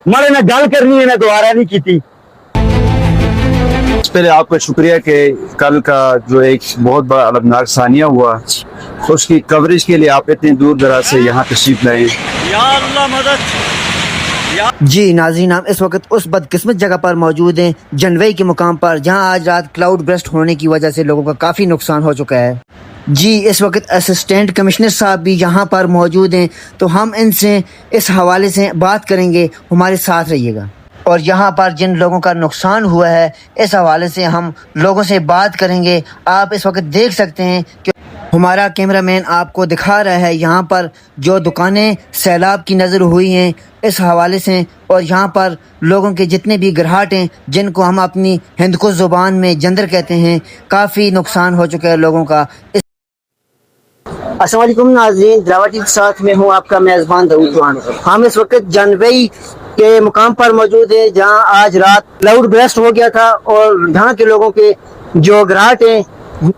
मारे ना गल करनी है ना दोबारा नहीं की थी। पहले आपका शुक्रिया कि कल का जो एक बहुत बड़ा अलमनाक सानिया हुआ तो उसकी कवरेज के लिए आप इतनी दूर दराज से यहाँ तशरीफ लाए। जी नाज़रीन, हम इस वक्त उस बदकिस्मत जगह पर मौजूद हैं, जनवई के मुकाम पर, जहां आज रात क्लाउड बर्स्ट होने की वजह से लोगों का काफ़ी नुकसान हो चुका है। जी इस वक्त असिस्टेंट कमिश्नर साहब भी यहाँ पर मौजूद हैं, तो हम इनसे इस हवाले से बात करेंगे। हमारे साथ रहिएगा। और यहाँ पर जिन लोगों का नुकसान हुआ है इस हवाले से हम लोगों से बात करेंगे। आप इस वक्त देख सकते हैं कि हमारा कैमरामैन आपको दिखा रहा है यहाँ पर जो दुकानें सैलाब की नज़र हुई हैं इस हवाले से, और यहाँ पर लोगों के जितने भी ग्राहक हैं जिनको हम अपनी हिंदको ज़ुबान में जंदर कहते हैं, काफ़ी नुकसान हो चुका है लोगों का। अस्सलाम वालेकुम नाज़रीन, दिलावर के साथ में हूँ आपका मेज़बान दाऊद चौहान। हम इस वक्त जनवई के मुकाम पर मौजूद है जहाँ आज रात क्लाउड बर्स्ट हो गया था और यहाँ के लोगों के जो ग्राहक हैं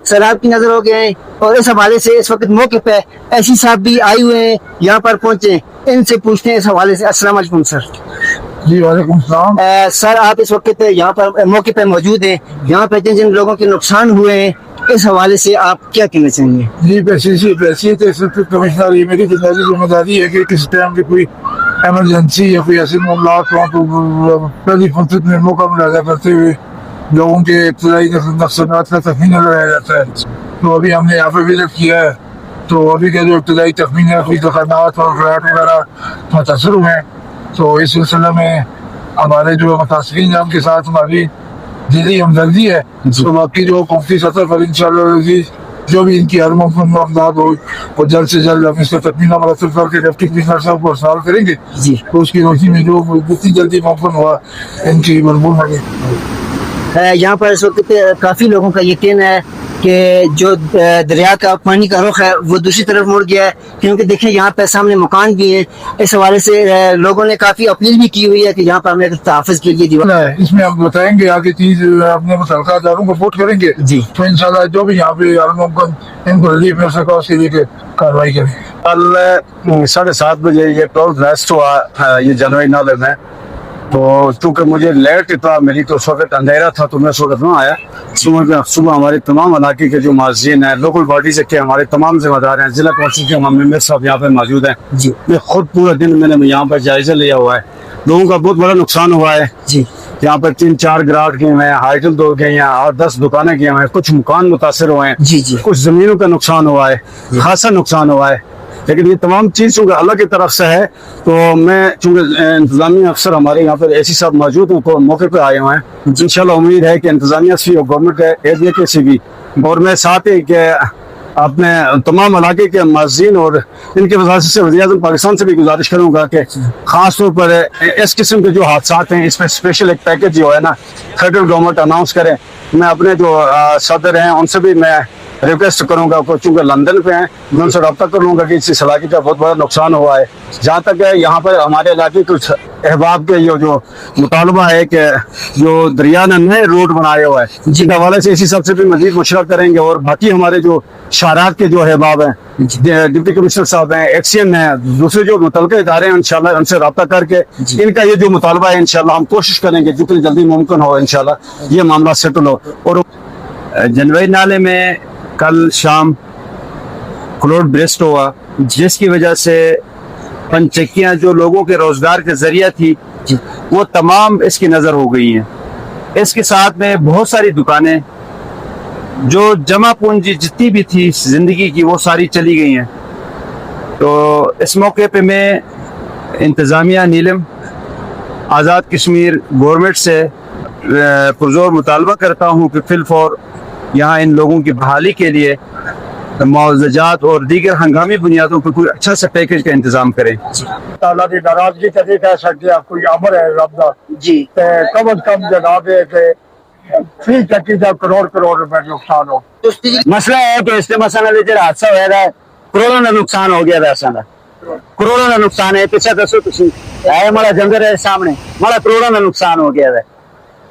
सैलाब की नजर हो गए हैं। और इस हवाले से इस वक्त मौके पे ऐसी साहब भी आए हुए हैं, यहाँ पर पहुंचे, इनसे पूछते हैं इस हवाले से। अस्सलाम वालेकुम सर। जी वालेकुम सलाम। सर आप इस वक्त यहाँ पर मौके पे मौजूद हैं, यहाँ पे जिन जिन लोगों के नुकसान हुए हैं इस हवाले से आप क्या कहना चाहेंगे? जी पैसे कमिश्नर, ये मेरी जिम्मेदारी है कि किस टाइम की कोई एमरजेंसी या कोई ऐसे मामलात हो तो पहली फुर्सत में मौका मुलाजा करते हुए लोगों के इब्तदाई नुकसानात का तखमीना लगाया जाता है। तो अभी हमने यहाँ पे विजिट किया है, तो अभी का जो इब्तदाई तखमीना कुछ दुकानात और फ्लैट वगैरह मुतासर हुए हैं, तो इस सिलसिले में हमारे जो मुतासरीन के साथ हमारी दिली हमदर्दी है। तो बाकी जो मुफ्ती सतह पर इंशाअल्लाह जो भी इनकी हर मुमकिन मदद हो वो जल्द से जल्द हम इसका तकमीना मरतब करके डिप्टी कमिश्नर साहब को सवाल करेंगे जी। तो उसकी रोशनी में जो जितनी जल्दी मुमकिन हुआ इनकी मरबून होगी। यहाँ पर इस वक्त काफ़ी लोगों का ये कहना है कि जो दरिया का पानी का रुख है वो दूसरी तरफ मुड़ गया है, क्योंकि देखें यहाँ पे सामने मकान भी है। इस हवाले से लोगों ने काफ़ी अपील भी की हुई है कि यहाँ पर हमें तहफ़्फ़ुज़ के लिए दीवार। इसमें हम बताएंगे आगे चीज अपने मुतल्लिक़ा इदारों को रिपोर्ट करेंगे जी। तो इंशाल्लाह जो भी यहाँ पे हर मुमकिन इनको रिलीफ मिल सका उसके लिए कार्रवाई करें। कल 7:30 बजे ये क्लाउड बर्स्ट हुआ ये जनवरी नाले में, तो चूंकि मुझे लेट इतना मेरी तो उस वक्त अंधेरा था तो मैं उस वक्त ना आया। सुबह हमारे तमाम इलाके के जो माजिन हैं, लोकल बॉडी से के हमारे तमाम जिम्मेदार हैं, जिला कौंसिल के मेंबर साहब यहाँ पे मौजूद हैं जी। मैं खुद पूरा दिन मैंने यहाँ पर जायजा लिया हुआ है। लोगों का बहुत बड़ा नुकसान हुआ है जी। यहाँ पर 3-4 ग्राहक गए हैं, हाइटल दो गए हैं और 10 दुकानें गए हैं, कुछ मकान मुतासर हुए हैं जी जी। कुछ जमीनों का नुकसान हुआ है, खासा नुकसान हुआ है। लेकिन ये तमाम चीज चूंकि अल्लाह की तरफ से है तो मैं चूंकि इंतजामी अफसर हमारे यहाँ पर ऐसी साहब मौजूद हैं तो मौके पर आए हुए हैं। इंशाल्लाह उम्मीद है कि इंतजामिया से और गवर्नमेंट एरिया के से भी और मैं साथ ही कि अपने तमाम इलाके के मस्जिद और इनके वजह से वज़ीर-ए-आज़म पाकिस्तान से भी गुजारिश करूंगा कि खास तौर पर इस किस्म के जो हादसात हैं इसमें स्पेशल एक पैकेज जो है ना फेडरल गवर्नमेंट अनाउंस करे। मैं अपने जो सदर हैं उनसे भी मैं रिक्वेस्ट करूंगा, चूंकि लंदन पे हैं मैं उनसे रब्ता कर लूंगा कि इस इलाके का बहुत बड़ा नुकसान हुआ है। जहाँ तक है यहाँ पर हमारे इलाके कुछ अहबाब के जो मुतालबा है कि जो दरिया ने नए रोड बनाए हुआ है जिस हवाले से इसी सबसे भी मजीद मुशरत करेंगे। और बाकी हमारे जो शहरात के जो अहबाब हैं, डिप्टी कमिश्नर साहब हैं, एक्सीएम हैं, दूसरे जो मुतल्लिक़ इदारे हैं, इंशाल्लाह उनसे रब्ता करके इनका ये जो मुतालबा है इंशाल्लाह हम कोशिश करेंगे जितनी जल्दी मुमकिन हो इंशाल्लाह ये मामला सेटल हो। और जनवरी नाले में कल शाम क्लाउड बर्स्ट हुआ जिसकी वजह से पंचक्कियाँ जो लोगों के रोजगार के जरिया थी वो तमाम इसकी नजर हो गई हैं। इसके साथ में बहुत सारी दुकानें जो जमा पूंजी जितनी भी थी जिंदगी की वो सारी चली गई हैं। तो इस मौके पे मैं इंतजामिया नीलम आज़ाद कश्मीर गवर्नमेंट से पुरजोर मुतालबा करता हूँ कि फिलफौर यहाँ इन लोगों की बहाली के लिए मुआवजात और दीगर हंगामी बुनियादों पर कोई अच्छा सा पैकेज का इंतजाम करें। ताला की नाराजगी कभी कह सकते हैं, कोई अमर है रब्दा जी। कम अज कम जनाब है कि 3 करोड़ रुपए नुकसान हो। मसला है कि इससे मसला जो हादसा होया था करोड़ों का नुकसान हो गया था, करोड़ों का नुकसान है। पीछे दसो तुम है माड़ा जंगल है सामने, माड़ा करोड़ों का नुकसान हो गया था।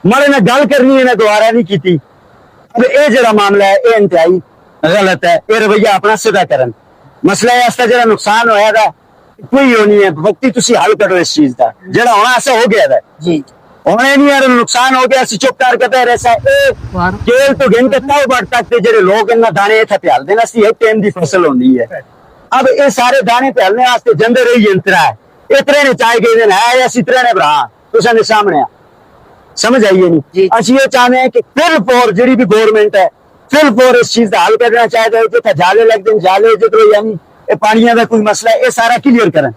माड़े ने गल करनी है ना दोबारा नहीं की। अब ये जरा मामला है ये इंतहाई गलत है, ये रवैया अपना सीधा करन। मसला है जो नुकसान होया था कोई वो नहीं है वक्ती तुसी हल करो इस चीज का जेड़ा होना ऐसा हो गया है जी होने नहीं यार नुकसान हो गया चुप कर कहते रहसा केल तो गिन के तब बढ़ तक जेडे लोग इन्ना दाने इत्थे प्याल देना सी एक टाइम दी फसल होंदी है अब ये सारे दाने प्यालने वास्ते जंदे रही यंत्र है इतने ने चाहे गए दिन है या सितरे ने भरा तुसा ने सामने आ। समझ आइए जी। नहीं असि ये चाहते हैं कि फिर फॉर जेडी भी गवर्नमेंट है फिर फॉर इस चीज का हल करना चाहते हैं जिथे जाले लगते हैं जाले जिधर यानी ये पानिया का कोई मसला है ये सारा क्लियर करें